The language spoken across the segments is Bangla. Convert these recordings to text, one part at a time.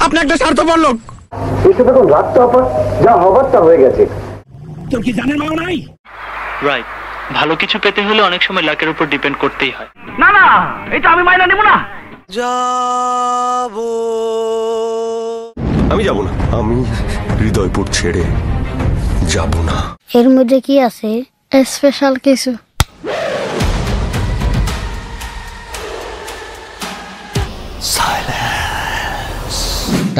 আপনি একটা স্বার্থপর লোক। এসব এখন রাতটা আপা, যা হবার তা হয়ে গেছে। তোর কি জানার মাও নাই? রাইট, ভালো কিছু পেতে হলে অনেক সময় লাকের উপর ডিপেন্ড করতেই হয়। না না, এটা আমি মাইনা নেব না। আমি যাব না, আমি হৃদয়পুর ছেড়ে যাব না। এর মধ্যে কি আছে স্পেশাল কিছু?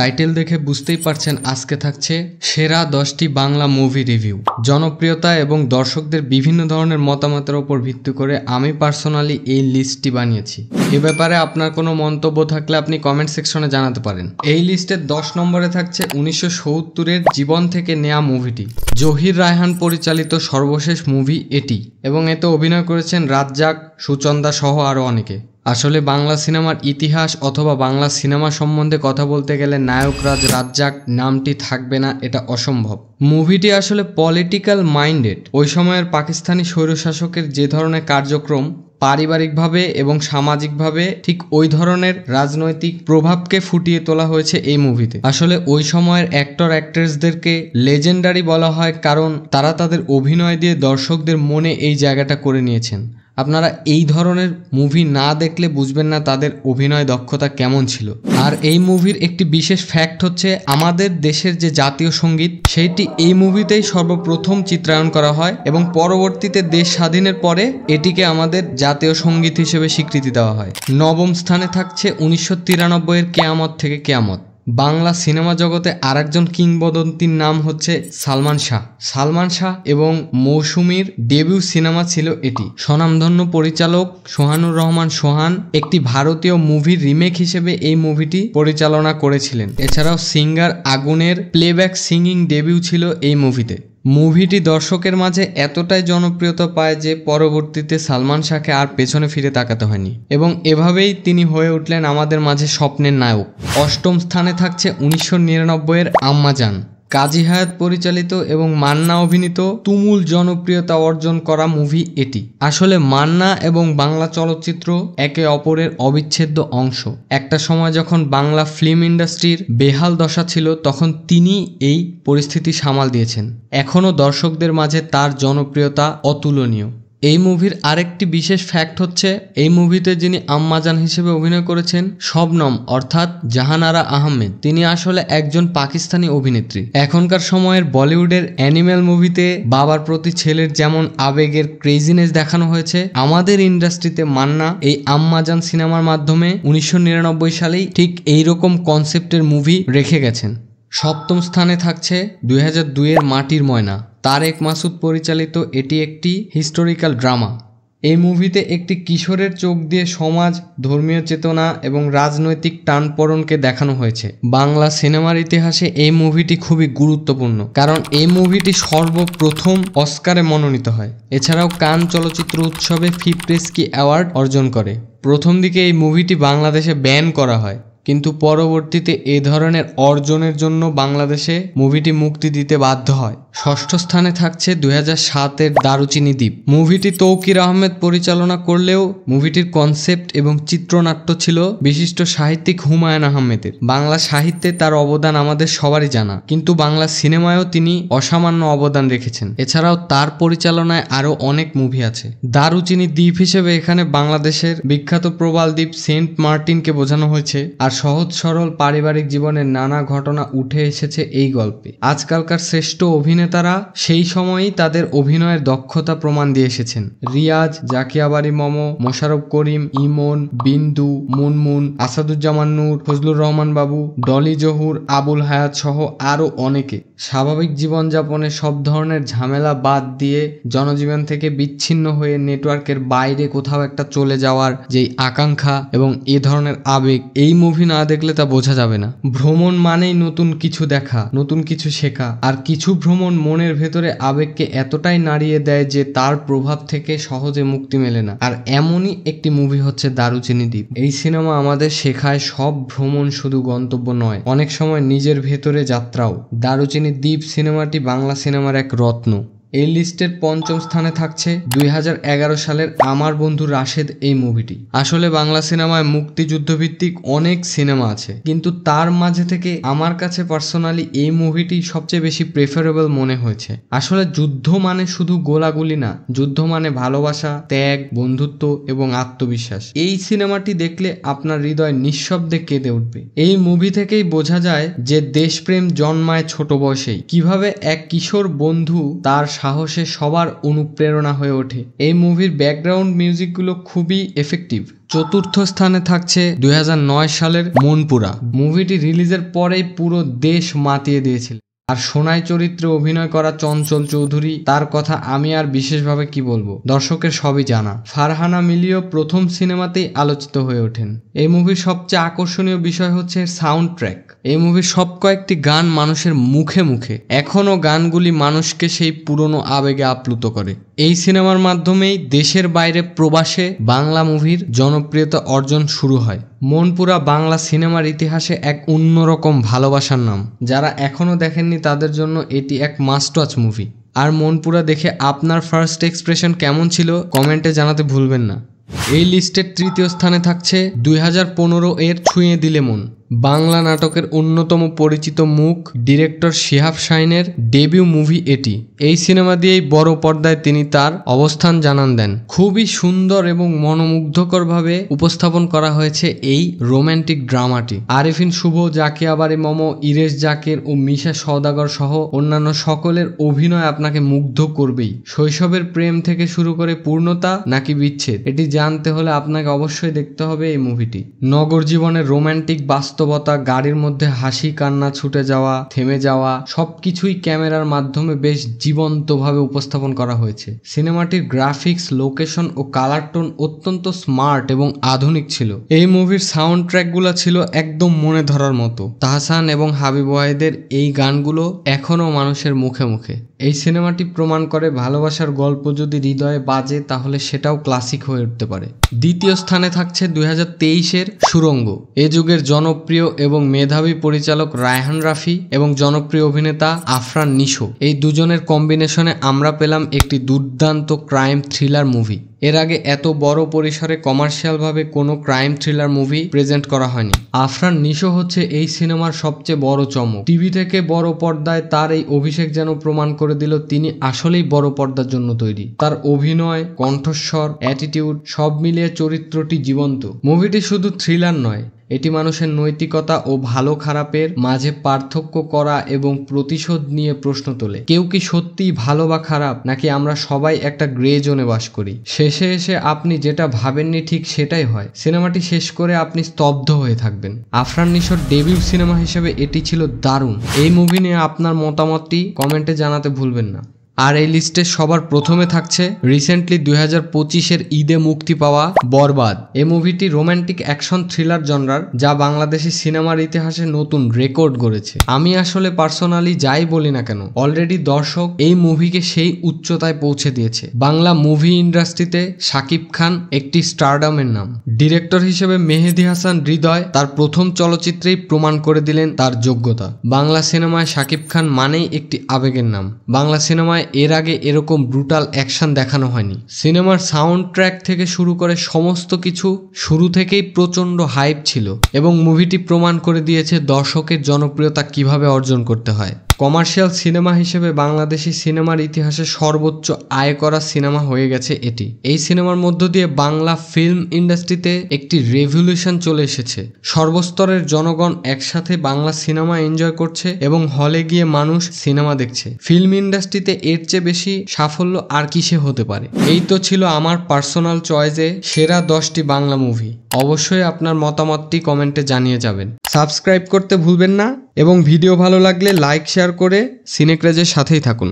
টাইটেল দেখে বুঝতেই পারছেন আজকে থাকছে সেরা 10টি বাংলা মুভি রিভিউ। জনপ্রিয়তা এবং দর্শকদের বিভিন্ন ধরনের মতামতের উপর ভিত্তি করে আমি পার্সোনালি এই লিস্টটি বানিয়েছি। এ ব্যাপারে আপনার কোনো মন্তব্য থাকলে আপনি কমেন্ট সেকশনে জানাতে পারেন। এই লিস্টের 10 নম্বরে থাকছে 1970-এর জীবন থেকে নেয়া মুভিটি। জহির রায়হান পরিচালিত সর্বশেষ মুভি এটি, এবং এতে অভিনয় করেছেন রাজ্জাক, সুচন্দা সহ আরও অনেকে। আসলে বাংলা সিনেমার ইতিহাস অথবা বাংলা সিনেমা সম্বন্ধে কথা বলতে গেলে নায়করাজ রাজ্জাক নামটি থাকবে না, এটা অসম্ভব। মুভিটি আসলে পলিটিক্যাল মাইন্ডেড। ওই সময়ের পাকিস্তানি স্বৈরশাসকের যে ধরনের কার্যক্রম পারিবারিকভাবে এবং সামাজিকভাবে ঠিক ওই ধরনের রাজনৈতিক প্রভাবকে ফুটিয়ে তোলা হয়েছে এই মুভিতে। আসলে ওই সময়ের অ্যাক্টর অ্যাক্ট্রেসদেরকে লেজেন্ডারি বলা হয়, কারণ তারা তাদের অভিনয় দিয়ে দর্শকদের মনে এই জায়গাটা করে নিয়েছেন। আপনারা এই ধরনের মুভি না দেখলে বুঝবেন না তাদের অভিনয় দক্ষতা কেমন ছিল। আর এই মুভির একটি বিশেষ ফ্যাক্ট হচ্ছে আমাদের দেশের যে জাতীয় সঙ্গীত সেইটি এই মুভিতেই সর্বপ্রথম চিত্রায়ন করা হয়, এবং পরবর্তীতে দেশ স্বাধীনের পরে এটিকে আমাদের জাতীয় সঙ্গীত হিসেবে স্বীকৃতি দেওয়া হয়। নবম স্থানে থাকছে 1993-এর কেয়ামত থেকে কেয়ামত। বাংলা সিনেমা জগতে আরেকজন কিংবদন্তির নাম হচ্ছে সালমান শাহ। সালমান শাহ এবং মৌসুমীর ডেবিউ সিনেমা ছিল এটি। স্বনামধন্য পরিচালক সোহানুর রহমান সোহান একটি ভারতীয় মুভির রিমেক হিসেবে এই মুভিটি পরিচালনা করেছিলেন। এছাড়াও সিঙ্গার আগুনের প্লেব্যাক সিঙ্গিং ডেবিউ ছিল এই মুভিতে। মুভিটি দর্শকের মাঝে এতটাই জনপ্রিয়তা পায় যে পরবর্তীতে সালমান শাহকে আর পেছনে ফিরে তাকাতে হয়নি, এবং এভাবেই তিনি হয়ে উঠলেন আমাদের মাঝে স্বপ্নের নায়ক। অষ্টম স্থানে থাকছে 1999-এর আম্মাজান। কাজী হায়াত পরিচালিত এবং মান্না অভিনীত তুমুল জনপ্রিয়তা অর্জন করা মুভি এটি। আসলে মান্না এবং বাংলা চলচ্চিত্র একে অপরের অবিচ্ছেদ্য অংশ। একটা সময় যখন বাংলা ফিল্ম ইন্ডাস্ট্রির বেহাল দশা ছিল, তখন তিনি এই পরিস্থিতি সামাল দিয়েছেন। এখনও দর্শকদের মাঝে তার জনপ্রিয়তা অতুলনীয়। এই মুভির আরেকটি বিশেষ ফ্যাক্ট হচ্ছে এই মুভিতে যিনি আম্মাজান হিসেবে অভিনয় করেছেন শবনম অর্থাৎ জাহানারা আহমেদ, তিনি আসলে একজন পাকিস্তানি অভিনেত্রী। এখনকার সময়ের বলিউডের অ্যানিমেল মুভিতে বাবার প্রতি ছেলের যেমন আবেগের ক্রেজিনেস দেখানো হয়েছে, আমাদের ইন্ডাস্ট্রিতে মান্না এই আম্মাজান সিনেমার মাধ্যমে 1999 সালেই ঠিক এইরকম কনসেপ্টের মুভি রেখে গেছেন। সপ্তম স্থানে থাকছে 2002-এর মাটির ময়না। তারেক মাসুদ পরিচালিত এটি একটি হিস্টোরিক্যাল ড্রামা। এই মুভিতে একটি কিশোরের চোখ দিয়ে সমাজ, ধর্মীয় চেতনা এবং রাজনৈতিক টানপোড়েনকে দেখানো হয়েছে। বাংলা সিনেমার ইতিহাসে এই মুভিটি খুবই গুরুত্বপূর্ণ, কারণ এই মুভিটি সর্বপ্রথম অস্কারে মনোনীত হয়। এছাড়াও কান চলচ্চিত্র উৎসবে ফিপ্রেস্কি অ্যাওয়ার্ড অর্জন করে। প্রথম দিকে এই মুভিটি বাংলাদেশে ব্যান করা হয়, কিন্তু পরবর্তীতে এ ধরনের অর্জনের জন্য বাংলাদেশে মুভিটি মুক্তি দিতে বাধ্য হয়। ষষ্ঠ স্থানে থাকছে 2007-এর দারুচিনি দ্বীপ। মুভিটি তৌকির আহমেদ পরিচালনা করলেও মুভিটির কনসেপ্ট এবং চিত্রনাট্য ছিল বিশিষ্ট সাহিত্যিক হুমায়ুন আহমেদের। বাংলা সাহিত্যে তার অবদান আমাদের সবারই জানা, কিন্তু বাংলা সিনেমায়ও তিনি অসামান্য অবদান রেখেছেন। এছাড়াও তার পরিচালনায় আরও অনেক মুভি আছে। দারুচিনি দ্বীপ হিসেবে এখানে বাংলাদেশের বিখ্যাত প্রবাল দ্বীপ সেন্ট মার্টিনকে বোঝানো হয়েছে, আর সহজ সরল পারিবারিক জীবনের নানা ঘটনা উঠে এসেছে এই গল্পে। আজকালকার শ্রেষ্ঠ অভিনেতারা সেই সময়ই তাদের অভিনয়ের দক্ষতা প্রমাণ দিয়ে এসেছেন। রিয়াজ, জাকিয়া বারি মম, মোশাররফ করিম, ইমন, বিন্দু, মুনমুন, আসাদুজ্জামান নূর, ফজলুর রহমান বাবু, ডলি জহুর, আবুল হায়াত সহ আরও অনেকে। স্বাভাবিক জীবনযাপনে সব ধরনের ঝামেলা বাদ দিয়ে জনজীবন থেকে বিচ্ছিন্ন হয়ে নেটওয়ার্কের বাইরে কোথাও একটা চলে যাওয়ার যেই আকাঙ্ক্ষা এবং এ ধরনের আবেগ, এই মুভি না দেখলে তা বোঝা যাবে না। ভ্রমণ মানেই নতুন কিছু দেখা, নতুন কিছু শেখা, আর কিছু ভ্রমণ মনের ভেতরে আবেগকে এতটাই নাড়িয়ে দেয় যে তার প্রভাব থেকে সহজে মুক্তি মেলে না। আর এমনই একটি মুভি হচ্ছে দারুচিনি দ্বীপ। এই সিনেমা আমাদের শেখায় সব ভ্রমণ শুধু গন্তব্য নয়, অনেক সময় নিজের ভেতরে যাত্রাও। দারুচিনি দ্বীপ সিনেমাটি বাংলা সিনেমার এক রত্ন। এই লিস্টের পঞ্চম স্থানে থাকছে 2011 সালের আমার বন্ধু রাশেদ এই মুভিটি। আসলে বাংলা সিনেমায় মুক্তিযুদ্ধ ভিত্তিক অনেক সিনেমা আছে, কিন্তু তার মাঝে থেকে আমার কাছে পার্সোনালি এই মুভিটি সবচেয়ে বেশি প্রেফারেবল মনে হয়েছে। আসলে যুদ্ধ মানে শুধু গোলাগুলি না, যুদ্ধ মানে ভালোবাসা, ত্যাগ, বন্ধুত্ব এবং আত্মবিশ্বাস। এই সিনেমাটি দেখলে আপনার হৃদয় নিঃশব্দে কেঁদে উঠবে। এই মুভি থেকেই বোঝা যায় যে দেশপ্রেম জন্মায় ছোট বয়সেই, কিভাবে এক কিশোর বন্ধু তার সাহসে সবার অনুপ্রেরণা হয়ে ওঠে। এই মুভির ব্যাকগ্রাউন্ড মিউজিকগুলো খুবই এফেক্টিভ। চতুর্থ স্থানে থাকছে 2009 সালের মনপুরা। মুভিটি রিলিজের পরেই পুরো দেশ মাতিয়ে দিয়েছিল। আর সোনাই চরিত্রে অভিনয় করা চঞ্চল চৌধুরী, তার কথা আমি আর বিশেষভাবে কি বলবো, দর্শকের সবই জানা। ফারহানা মিলিও প্রথম সিনেমাতেই আলোচিত হয়ে ওঠেন। এই মুভির সবচেয়ে আকর্ষণীয় বিষয় হচ্ছে সাউন্ড ট্র্যাক। এই মুভির সব কয়েকটি গান মানুষের মুখে মুখে, এখনও গানগুলি মানুষকে সেই পুরনো আবেগে আপ্লুত করে। এই সিনেমার মাধ্যমেই দেশের বাইরে প্রবাসে বাংলা মুভির জনপ্রিয়তা অর্জন শুরু হয়। মনপুরা বাংলা সিনেমার ইতিহাসে এক অন্যরকম ভালোবাসার নাম। যারা এখনও দেখেননি তাদের জন্য এটি এক মাস্ট ওয়াচ মুভি। আর মনপুরা দেখে আপনার ফার্স্ট এক্সপ্রেশন কেমন ছিল কমেন্টে জানাতে ভুলবেন না। এই লিস্টের তৃতীয় স্থানে থাকছে 2015 এর ছুঁয়ে দিলে মন। বাংলা নাটকের অন্যতম পরিচিত মুখ ডিরেক্টর শিহাব শাহীনের ডেবিউ মুভি এটি। এই সিনেমা দিয়েই বড় পর্দায় তিনি তার অবস্থান জানান দেন। খুবই সুন্দর এবং মনোমুগ্ধকরভাবে উপস্থাপন করা হয়েছে এই রোমান্টিক ড্রামাটি। আরিফিন শুভ, জাকিয়া বারি মমো, ইরেশ জাকির ও মিশা সওদাগর সহ অন্যান্য সকলের অভিনয় আপনাকে মুগ্ধ করবেই। শৈশবের প্রেম থেকে শুরু করে পূর্ণতা নাকি বিচ্ছেদ, এটি জানতে হলে আপনাকে অবশ্যই দেখতে হবে এই মুভিটি। নগর জীবনের রোমান্টিক বাস্তবতা, গাড়ির মধ্যে হাসি কান্না, ছুটে যাওয়া, থেমে যাওয়া, সবকিছুই ক্যামেরার মাধ্যমে বেশ জীবন্তভাবে উপস্থাপন করা হয়েছে। সিনেমাটির গ্রাফিক্স, লোকেশন ও কালার টোন অত্যন্ত স্মার্ট এবং আধুনিক ছিল। এই মুভির সাউন্ড ট্র্যাকগুলো ছিল একদম মনে ধরার মতো। তাহসান এবং হাবিব ওয়াহিদের এই গানগুলো এখনও মানুষের মুখে মুখে। এই সিনেমাটি প্রমাণ করে ভালোবাসার গল্প যদি হৃদয়ে বাজে তাহলে সেটাও ক্লাসিক হয়ে উঠতে পারে। দ্বিতীয় স্থানে থাকছে 2023-এর সুড়ঙ্গ। এ যুগের জনপ্রিয় এবং মেধাবী পরিচালক রায়হান রাফি এবং জনপ্রিয় অভিনেতা আফরান নিশো, এই দুজনের কম্বিনেশনে আমরা পেলাম একটি দুর্দান্ত ক্রাইম থ্রিলার মুভি। এর আগে এত বড় পরিসরে কমার্শিয়ালভাবে কোনো ক্রাইম থ্রিলার মুভি প্রেজেন্ট করা হয়নি। আফরান নিশো হচ্ছে এই সিনেমার সবচেয়ে বড় চমক। টিভি থেকে বড় পর্দায় তার এই অভিষেক যেন প্রমাণ করে দিল তিনি আসলেই বড় পর্দার জন্য তৈরি। তার অভিনয়, কণ্ঠস্বর, অ্যাটিটিউড সব মিলিয়ে চরিত্রটি জীবন্ত। মুভিটি শুধু থ্রিলার নয়, এটি মানুষের নৈতিকতা ও ভালো খারাপের মাঝে পার্থক্য করা এবং প্রতিশোধ নিয়ে প্রশ্ন তোলে। কেউ কি সত্যিই ভালো বা খারাপ, নাকি আমরা সবাই একটা গ্রে জোনে বাস করি? শেষে এসে আপনি যেটা ভাবেননি ঠিক সেটাই হয়। সিনেমাটি শেষ করে আপনি স্তব্ধ হয়ে থাকবেন। আফরান নিশোর ডেবিউ সিনেমা হিসেবে এটি ছিল দারুণ। এই মুভি নিয়ে আপনার মতামতটি কমেন্টে জানাতে ভুলবেন না। আর এই লিস্টে সবার প্রথমে থাকছে রিসেন্টলি 2025-এর ঈদে মুক্তি পাওয়া বরবাদ। এই মুভিটি রোমান্টিক অ্যাকশন থ্রিলার জনরার, যা বাংলাদেশি সিনেমার ইতিহাসে নতুন রেকর্ড গড়েছে। আমি আসলে পার্সোনালি যাই বলি না কেন, অলরেডি দর্শক এই মুভিকে সেই উচ্চতায় পৌঁছে দিয়েছে। বাংলা মুভি ইন্ডাস্ট্রিতে শাকিব খান একটি স্টারডামের নাম। ডিরেক্টর হিসেবে মেহেদী হাসান হৃদয় তার প্রথম চলচ্চিত্রেই প্রমাণ করে দিলেন তার যোগ্যতা। বাংলা সিনেমায় শাকিব খান মানেই একটি আবেগের নাম। বাংলা সিনেমায় এর আগে এরকম ব্রুটাল অ্যাকশন দেখানো হয়নি। সিনেমার সাউন্ড ট্র্যাক থেকে শুরু করে সমস্ত কিছু শুরু থেকেই প্রচন্ড হাইপ ছিল এবং মুভিটি প্রমাণ করে দিয়েছে দর্শকের জনপ্রিয়তা কিভাবে অর্জন করতে হয়। কমার্শিয়াল সিনেমা হিসেবে বাংলাদেশি সিনেমার ইতিহাসে সর্বোচ্চ আয় করা সিনেমা হয়ে গেছে এটি। এই সিনেমার মধ্য দিয়ে বাংলা ফিল্ম ইন্ডাস্ট্রিতে একটি রেভলিউশন চলে এসেছে। সর্বস্তরের জনগণ একসাথে বাংলা সিনেমা এনজয় করছে এবং হলে গিয়ে মানুষ সিনেমা দেখছে। ফিল্ম ইন্ডাস্ট্রিতে এর চেয়ে বেশি সাফল্য আর কিসে হতে পারে? এই তো ছিল আমার পার্সোনাল চয়েসে সেরা 10টি বাংলা মুভি। অবশ্যই আপনার মতামতটি কমেন্টে জানিয়ে যাবেন। সাবস্ক্রাইব করতে ভুলবেন না এবং ভিডিও ভালো লাগলে লাইক শেয়ার করে সিনেক্রেজের সাথেই থাকুন।